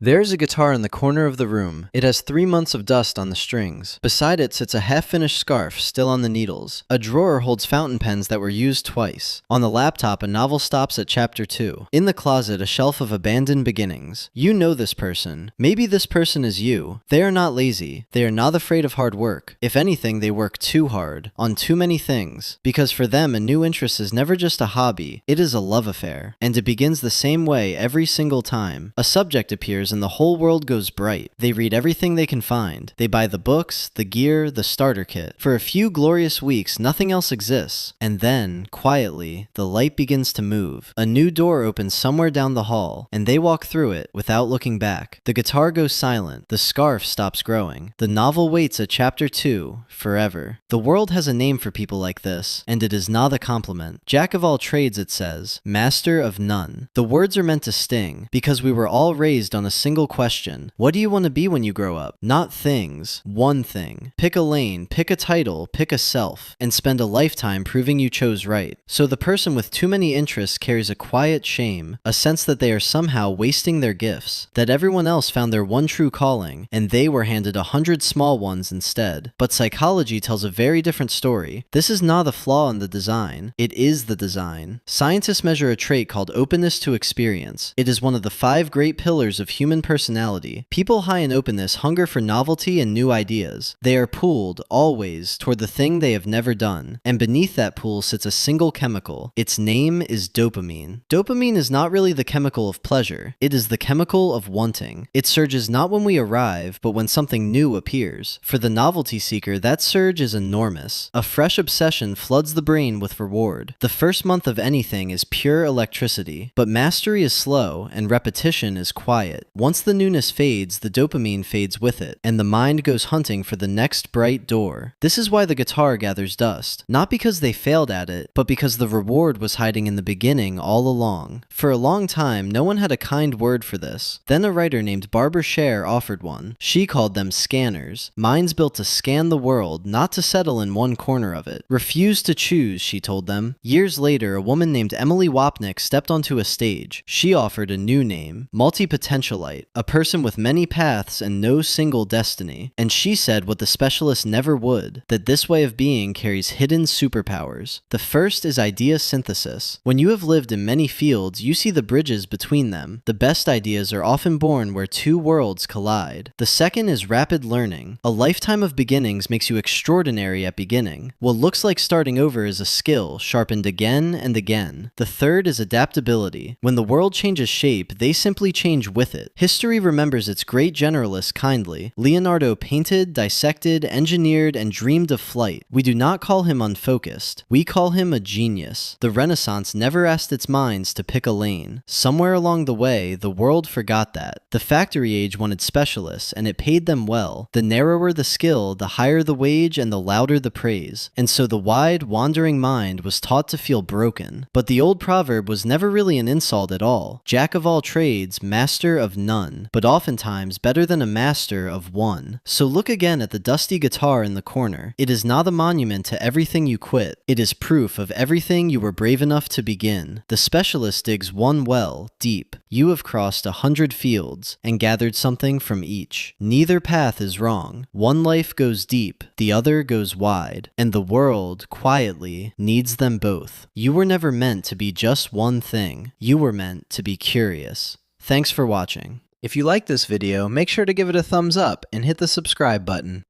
There's a guitar in the corner of the room. It has 3 months of dust on the strings. Beside it sits a half-finished scarf still on the needles. A drawer holds fountain pens that were used twice. On the laptop, a novel stops at chapter 2. In the closet, a shelf of abandoned beginnings. You know this person. Maybe this person is you. They are not lazy. They are not afraid of hard work. If anything, they work too hard, on too many things. Because for them, a new interest is never just a hobby. It is a love affair. And it begins the same way every single time. A subject appears and the whole world goes bright. They read everything they can find. They buy the books, the gear, the starter kit. For a few glorious weeks, nothing else exists. And then, quietly, the light begins to move. A new door opens somewhere down the hall, and they walk through it without looking back. The guitar goes silent. The scarf stops growing. The novel waits at chapter 2, forever. The world has a name for people like this, and it is not a compliment. Jack of all trades, it says, master of none. The words are meant to sting, because we were all raised on a single question. What do you want to be when you grow up? Not things. One thing. Pick a lane, pick a title, pick a self, and spend a lifetime proving you chose right. So the person with too many interests carries a quiet shame, a sense that they are somehow wasting their gifts, that everyone else found their one true calling, and they were handed 100 small ones instead. But psychology tells a very different story. This is not a flaw in the design. It is the design. Scientists measure a trait called openness to experience. It is one of the 5 great pillars of human personality. People high in openness hunger for novelty and new ideas. They are pulled, always, toward the thing they have never done. And beneath that pull sits a single chemical. Its name is dopamine. Dopamine is not really the chemical of pleasure. It is the chemical of wanting. It surges not when we arrive, but when something new appears. For the novelty seeker, that surge is enormous. A fresh obsession floods the brain with reward. The first month of anything is pure electricity. But mastery is slow, and repetition is quiet. Once the newness fades, the dopamine fades with it, and the mind goes hunting for the next bright door. This is why the guitar gathers dust. Not because they failed at it, but because the reward was hiding in the beginning all along. For a long time, no one had a kind word for this. Then a writer named Barbara Sher offered one. She called them scanners. Minds built to scan the world, not to settle in one corner of it. Refuse to choose, she told them. Years later, a woman named Emily Wapnick stepped onto a stage. She offered a new name, Multipotentialite, a person with many paths and no single destiny. And she said what the specialist never would, that this way of being carries hidden superpowers. The first is idea synthesis. When you have lived in many fields, you see the bridges between them. The best ideas are often born where 2 worlds collide. The second is rapid learning. A lifetime of beginnings makes you extraordinary at beginning. What looks like starting over is a skill, sharpened again and again. The third is adaptability. When the world changes shape, they simply change with it. History remembers its great generalists kindly. Leonardo painted, dissected, engineered, and dreamed of flight. We do not call him unfocused. We call him a genius. The Renaissance never asked its minds to pick a lane. Somewhere along the way, the world forgot that. The factory age wanted specialists, and it paid them well. The narrower the skill, the higher the wage, and the louder the praise. And so the wide, wandering mind was taught to feel broken. But the old proverb was never really an insult at all. Jack of all trades, master of none. But oftentimes better than a master of one. So look again at the dusty guitar in the corner. It is not a monument to everything you quit. It is proof of everything you were brave enough to begin. The specialist digs one well, deep. You have crossed 100 fields and gathered something from each. Neither path is wrong. One life goes deep, the other goes wide, and the world, quietly, needs them both. You were never meant to be just one thing. You were meant to be curious. Thanks for watching. If you like this video, make sure to give it a thumbs up and hit the subscribe button.